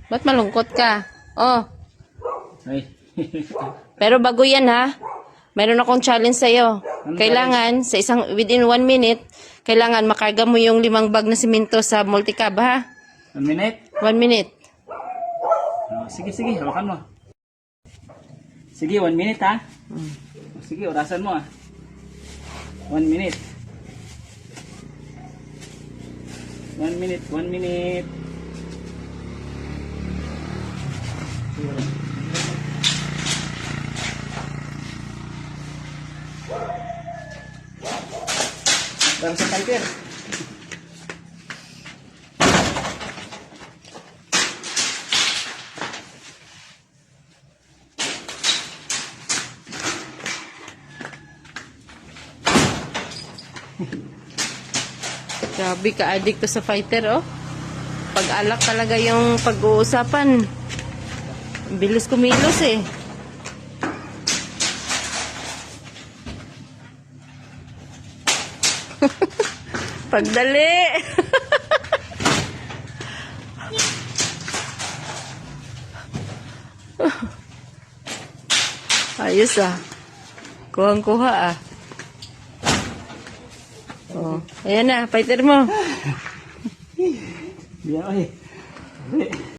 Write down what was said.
Ba't malungkot ka? Oh, Ay. pero bago yan ha. Meron akong challenge sa'yo. Anong Kailangan, within 1 minute, kailangan makarga mo yung 5 bag na simento sa multicab ha. 1 minute? 1 minute. Oh, sige, hawakan mo. Sige, 1 minute ha. Sige, orasan mo 1 minute. 1 minute, 1 minute. Para sa timer. Grabe ka-addict to sa fighter, oh. Pag-alak talaga yung pag-uusapan. Bilis kumilos, eh. Pagdali! Ayos, ah. Kuhang-kuha, ah. Oh, ayan na, fighter mo. Biyan, oy.